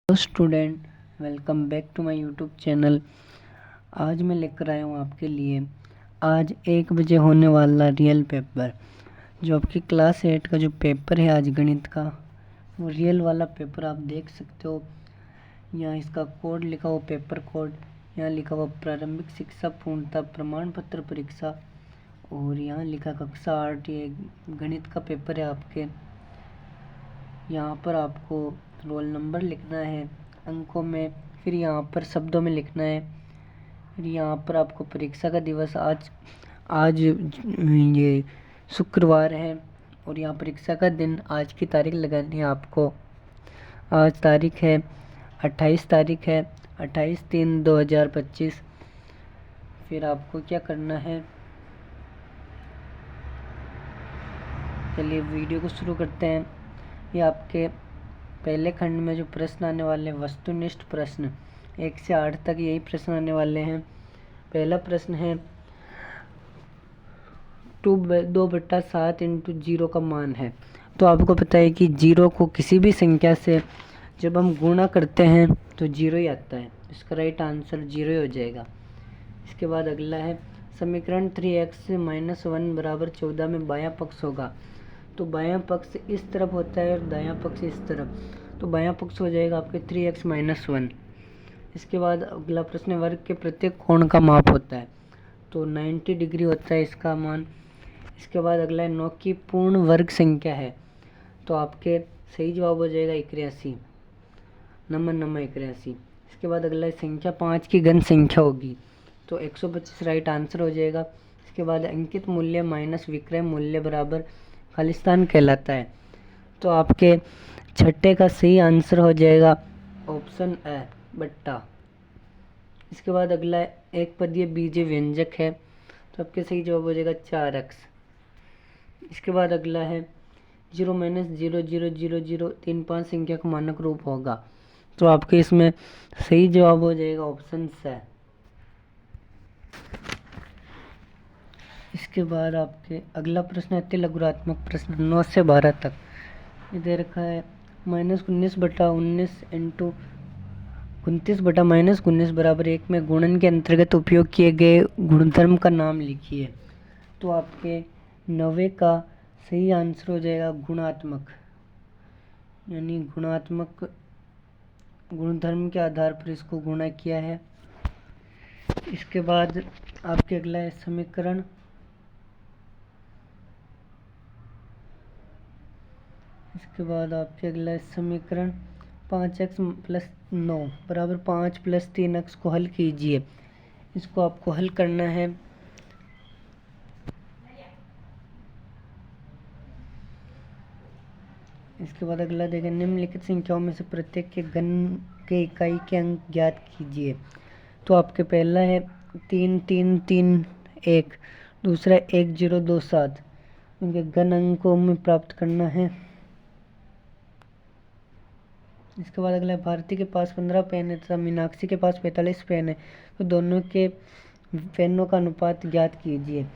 Hello student, welcome back to my YouTube channel. आज मैं लेकर आया हूँ आपके लिए आज 1 बजे होने वाला रियल पेपर। जो आपकी क्लास 8 का जो पेपर है आज गणित का, वो रियल वाला पेपर आप देख सकते हो। यहाँ इसका कोड लिखा हुआ, पेपर कोड यहाँ लिखा हुआ प्रारंभिक शिक्षा पूर्णता प्रमाण पत्र परीक्षा, और यहाँ लिखा कक्षा 8। ये गणित का पेपर है आपके। यहाँ पर आपको रोल नंबर लिखना है अंकों में, फिर यहाँ पर शब्दों में लिखना है। फिर यहाँ पर आपको परीक्षा का दिवस आज ये शुक्रवार है, और यहाँ परीक्षा का दिन आज की तारीख लगानी है आपको। आज तारीख है 28 तारीख है, 28/3/2025। फिर आपको क्या करना है, चलिए वीडियो को शुरू करते हैं। ये आपके पहले खंड में जो प्रश्न आने वाले हैं, वस्तुनिष्ठ प्रश्न 1 से 8 तक यही प्रश्न आने वाले हैं। पहला प्रश्न है 2/7 इंटू 0 का मान है। तो आपको पता है कि 0 को किसी भी संख्या से जब हम गुणा करते हैं तो 0 ही आता है। इसका राइट आंसर 0 ही हो जाएगा। इसके बाद अगला है समीकरण 3x - 1 = 14 में बायां पक्ष होगा। तो बायां पक्ष इस तरफ होता है और दायां पक्ष इस तरफ, तो बायां पक्ष हो जाएगा आपके 3x - 1। इसके बाद अगला प्रश्न, वर्ग के प्रत्येक कोण का माप होता है। तो 90 डिग्री होता है इसका मान। इसके बाद अगला है 9 की पूर्ण वर्ग संख्या है। तो आपके सही जवाब हो जाएगा 81, नंबर 81। इसके बाद अगला है संख्या 5 की घन संख्या होगी। तो 125 राइट आंसर हो जाएगा। इसके बाद अंकित मूल्य माइनस विक्रय मूल्य बराबर खालिस्तान कहलाता है। तो आपके छठे का सही आंसर हो जाएगा ऑप्शन ए, बट्टा। इसके बाद अगला है एक पदीय बीजीय व्यंजक है। तो आपके सही जवाब हो जाएगा 4x। इसके बाद अगला है 0 - 0.000035 संख्या का मानक रूप होगा। तो आपके इसमें सही जवाब हो जाएगा ऑप्शन सी। इसके बाद आपके अगला प्रश्न है लघुरात्मक प्रश्न 9 से 12 तक। ये दे रखा है -19/19 इंटू 29/-19 बराबर 1 में गुणन के अंतर्गत उपयोग किए गए गुणधर्म का नाम लिखिए। तो आपके 9वें का सही आंसर हो जाएगा गुणात्मक, यानी गुणात्मक गुणधर्म के आधार पर इसको गुणा किया है। इसके बाद आपके अगला है समीकरण 5x + 9 बराबर 5 + 3x को हल कीजिए। इसको आपको हल करना है। इसके बाद अगला देखें निम्नलिखित संख्याओं में से प्रत्येक के घन के इकाई के अंक ज्ञात कीजिए। तो आपके पहला है 3,3,3,1, दूसरा 1027। उनके घन अंकों में प्राप्त करना है। इसके बाद अगला भारती के पास 15 पेन है तथा मीनाक्षी के पास 45 पेन है। तो दोनों के पेनों का अनुपात ज्ञात कीजिए।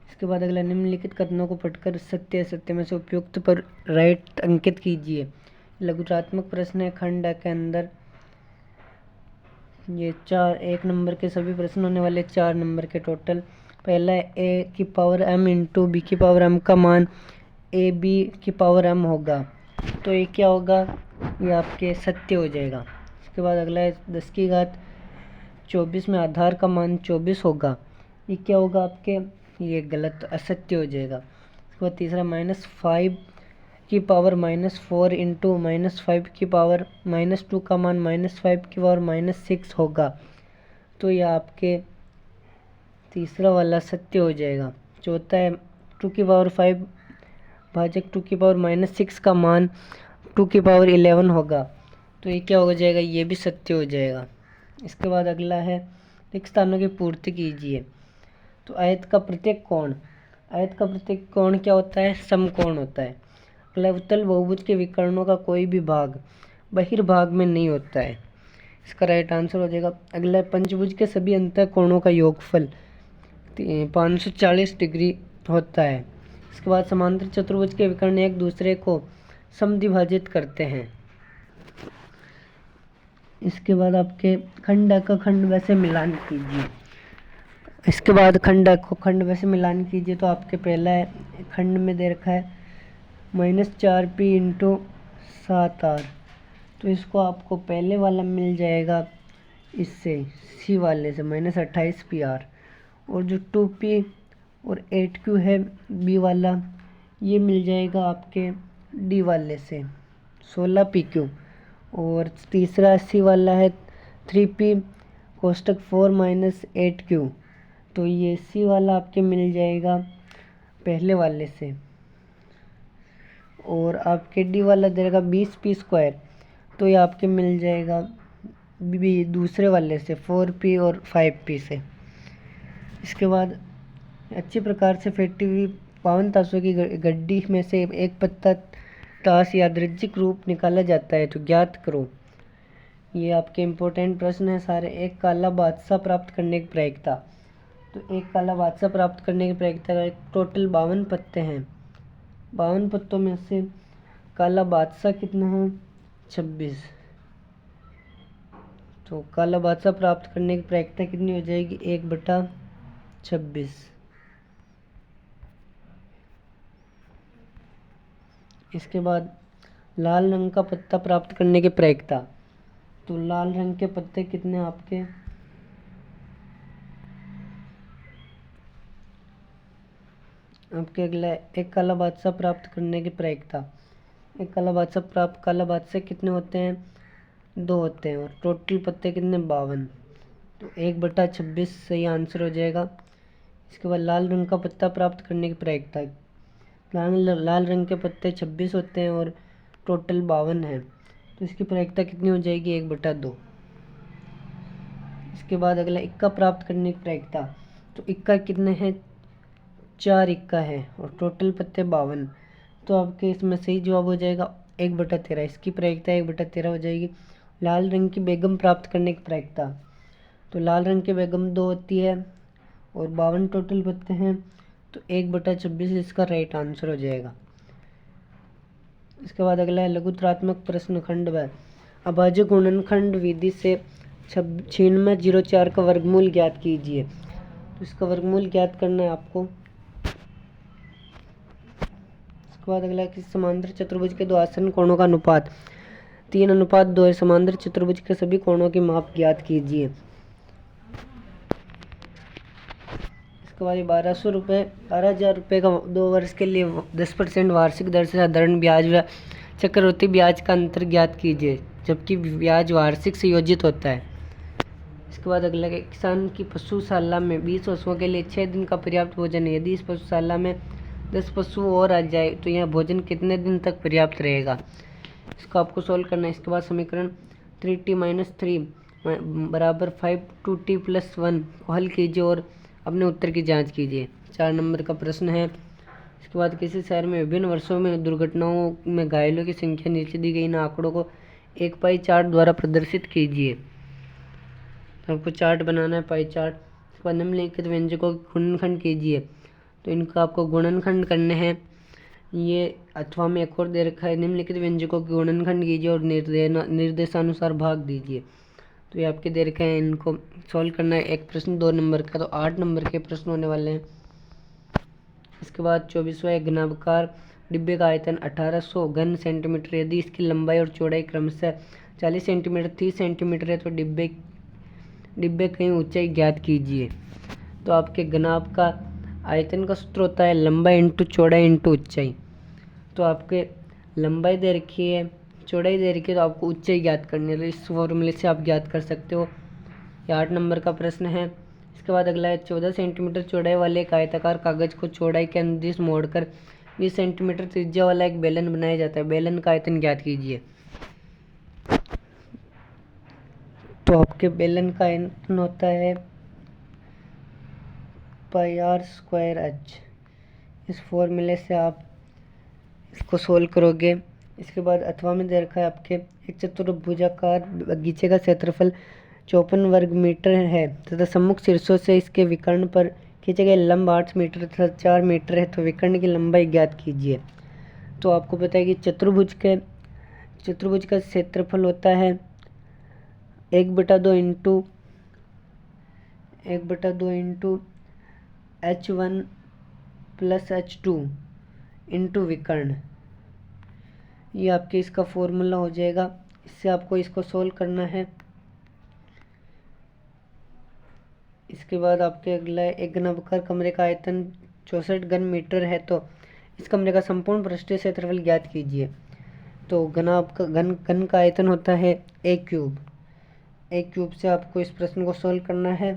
इसके बाद अगला निम्नलिखित कथनों को पढ़कर सत्य असत्य में से उपयुक्त पर राइट अंकित कीजिए। लघुरात्मक प्रश्न है खंड के अंदर। ये 1 नंबर के सभी प्रश्न होने वाले, 4 नंबर के टोटल। पहला है a⁴m इंटू b⁴m का मान ab⁴m होगा। तो ये क्या होगा, ये आपके सत्य हो जाएगा। इसके बाद अगला है 10 की घात 24 में आधार का मान 24 होगा। ये क्या होगा आपके, ये गलत, असत्य हो जाएगा। इसके बाद तीसरा -5 की पावर -4 इंटू -5 की पावर -2 का मान -5 की पावर -6 होगा। तो यह आपके तीसरा वाला सत्य हो जाएगा। चौथा है 2 की पावर 5 भाजक 2 की पावर -6 का मान 2 की पावर 11 होगा। तो ये क्या हो जाएगा, ये भी सत्य हो जाएगा। इसके बाद अगला है रिक्त स्थानों की पूर्ति कीजिए। तो आयत का प्रत्येक कोण क्या होता है, समकोण होता है। अगला उत्तल बहुभुज के विकर्णों का कोई भी भाग बहिर्भाग में नहीं होता है। इसका राइट आंसर हो जाएगा। अगला पंचभुज के सभी अंतःकोणों का योगफल 540 डिग्री होता है। इसके बाद समांतर चतुर्भुज के विकर्ण एक दूसरे को समद्विभाजित करते हैं। इसके बाद आपके खंड का खंड वैसे मिलान कीजिए। इसके बाद खंड को खंड वैसे मिलान कीजिए तो आपके पहला खंड में दे रखा है -4p इंटू 7r, तो इसको आपको पहले वाला मिल जाएगा इससे सी वाले से -28pr, और जो 2p और 8q है बी वाला ये मिल जाएगा आपके डी वाले से 16pq, और तीसरा सी वाला है 3p कोष्टक 4 -8q, तो ये सी वाला आपके मिल जाएगा पहले वाले से, और आपके डी वाला देगा 20p², तो ये आपके मिल जाएगा बी दूसरे वाले से 4p और 5p से। इसके बाद अच्छी प्रकार से फेंटी हुई 52 ताशों की गड्डी में से एक पत्ता ताश यादृच्छिक रूप निकाला जाता है, तो ज्ञात करो। ये आपके इम्पोर्टेंट प्रश्न है सारे। एक काला बादशाह प्राप्त करने की प्रायिकता, तो एक काला बादशाह प्राप्त करने की प्रायिकता का टोटल 52 पत्ते हैं। 52 पत्तों में से काला बादशाह कितने हैं? 26। तो काला बादशाह प्राप्त करने की प्रायिकता कितनी हो जाएगी? 1/26। इसके बाद लाल रंग का पत्ता प्राप्त करने की प्रायिकता, तो लाल रंग के पत्ते कितने आपके? अगला एक काला बादशाह प्राप्त करने की प्रायिकता, एक काला बादशाह कितने होते हैं? 2 होते हैं, और टोटल पत्ते कितने? 52, तो 1/26 सही आंसर हो जाएगा। इसके बाद लाल रंग का पत्ता प्राप्त करने की प्रायिकता, लाल रंग के पत्ते 26 होते हैं और टोटल 52 है, तो इसकी प्रायिकता कितनी हो जाएगी? 1/2। इसके बाद अगला इक्का प्राप्त करने की प्रायिकता, तो इक्का कितने हैं? 4 इक्का है और टोटल पत्ते 52, तो आपके इसमें सही जवाब हो जाएगा 1/13। इसकी प्रायिकता 1/13 हो जाएगी। लाल रंग की बेगम प्राप्त करने की प्रायिकता, तो लाल रंग की बेगम 2 होती है और 52 टोटल पत्ते हैं, तो 1/26 इसका राइट आंसर हो जाएगा। इसके बाद अगला है लघुत्रात्मक प्रश्न खंड व अभाज्य गुणनखंड विधि से 9604 का वर्गमूल ज्ञात कीजिए, तो इसका वर्गमूल ज्ञात करना है आपको। इसके बाद अगला है कि समांतर चतुर्भुज के दो आसन्न कोणों का अनुपात 3:2 है। समांतर चतुर्भुज के सभी कोणों की माप ज्ञात कीजिए। इसके बाद 12,000 रुपये का 2 वर्ष के लिए 10% वार्षिक दर से साधारण ब्याज व चक्रवृद्धि ब्याज का अंतर ज्ञात कीजिए, जबकि ब्याज वार्षिक से योजित होता है। इसके बाद अगला है किसान की पशुशाला में 20 पशुओं के लिए 6 दिन का पर्याप्त भोजन है। यदि इस पशुशाला में 10 पशु और आ जाए तो यह भोजन कितने दिन तक पर्याप्त रहेगा? इसको आपको सोल्व करना है। इसके बाद समीकरण 3t-3 बराबर 5 2t+1 को हल कीजिए और अपने उत्तर की जांच कीजिए। 4 नंबर का प्रश्न है। इसके बाद किसी शहर में विभिन्न वर्षों में दुर्घटनाओं में घायलों की संख्या नीचे दी गई इन आंकड़ों को एक पाई चार्ट द्वारा प्रदर्शित कीजिए। तो आपको चार्ट बनाना है, पाई चार्ट। इसके बाद निम्नलिखित व्यंजकों के गुणनखंड कीजिए, तो इनका आपको गुणनखंड करने हैं। ये अथवा में एक और दे रखा है, निम्नलिखित व्यंजकों के गुणनखंड कीजिए और निर्देशानुसार भाग दीजिए। तो ये आपके दे रखे हैं, इनको सॉल्व करना है। एक प्रश्न 2 नंबर का, तो 8 नंबर के प्रश्न होने वाले हैं। इसके बाद 24वां एक घनाकार डिब्बे का आयतन 1800 घन सेंटीमीटर, यदि इसकी लंबाई और चौड़ाई क्रमशः 40 सेंटीमीटर 30 सेंटीमीटर है तो डिब्बे की ऊंचाई ज्ञात कीजिए। तो आपके घनाभ का आयतन का सूत्र होता है लंबाई इंटू चौड़ाई इंटू ऊंचाई। तो आपके लंबाई दे रखी है, चौड़ाई दे रखी है, तो आपको ऊंचाई ज्ञात करनी है। इस फॉर्मूले से आप ज्ञात कर सकते हो। ये 8 नंबर का प्रश्न है। इसके बाद अगला है 14 सेंटीमीटर चौड़ाई वाले एक आयताकार कागज को चौड़ाई के अनुदिश मोड़कर 20 सेंटीमीटर त्रिज्या वाला एक बेलन बनाया जाता है। बेलन का आयतन ज्ञात कीजिए। तो आपके बेलन का आयतन होता है πr²h। इस फॉर्मूले से आप इसको सोल्व करोगे। इसके बाद अथवा में दे रखा है आपके एक चतुर्भुजाकार बगीचे का क्षेत्रफल 54 वर्ग मीटर है तथा सम्मुख शीर्षों से इसके विकर्ण पर खींचे गए लंब 8 मीटर तथा 4 मीटर है, तो विकर्ण की लंबाई ज्ञात कीजिए। तो आपको पता है कि चतुर्भुज का क्षेत्रफल होता है 1/2 into H1 plus H2 into विकर्ण। ये आपके इसका फॉर्मूला हो जाएगा। इससे आपको इसको सोल्व करना है। इसके बाद आपके अगला एक घनाकार कमरे का आयतन 64 घन मीटर है, तो इस कमरे का संपूर्ण पृष्ठीय क्षेत्रफल ज्ञात कीजिए। तो घन का आयतन होता है a क्यूब से आपको इस प्रश्न को सोल्व करना है।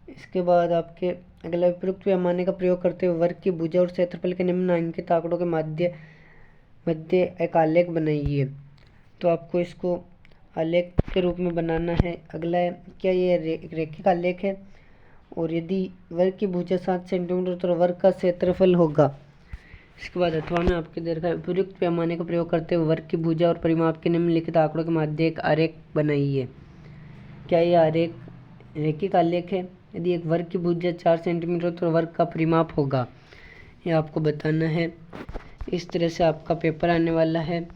इसके बाद आपके अगला उपयुक्त पैमाने का प्रयोग करते हुए वर्ग की भुजा और क्षेत्रफल के निम्नलिखित आंकड़ों के मध्य एक आलेख बनाइए। तो आपको इसको आलेख के रूप में बनाना है। अगला है, क्या ये रेखिक आलेख है, और यदि वर्ग की भुजा 7 सेंटीमीटर तो वर्ग का क्षेत्रफल होगा। इसके बाद अथवा में आपके दे रखा है, उपयुक्त पैमाने का प्रयोग करते हुए वर्ग की भुजा और परिमाप के निम्नलिखित आंकड़ों के मध्य एक आरेख बनाइए। क्या ये आरेख रेखिक आलेख है? यदि एक वर्ग की भुजा 4 सेंटीमीटर तो वर्ग का परिमाप होगा। ये आपको बताना है। इस तरह से आपका पेपर आने वाला है।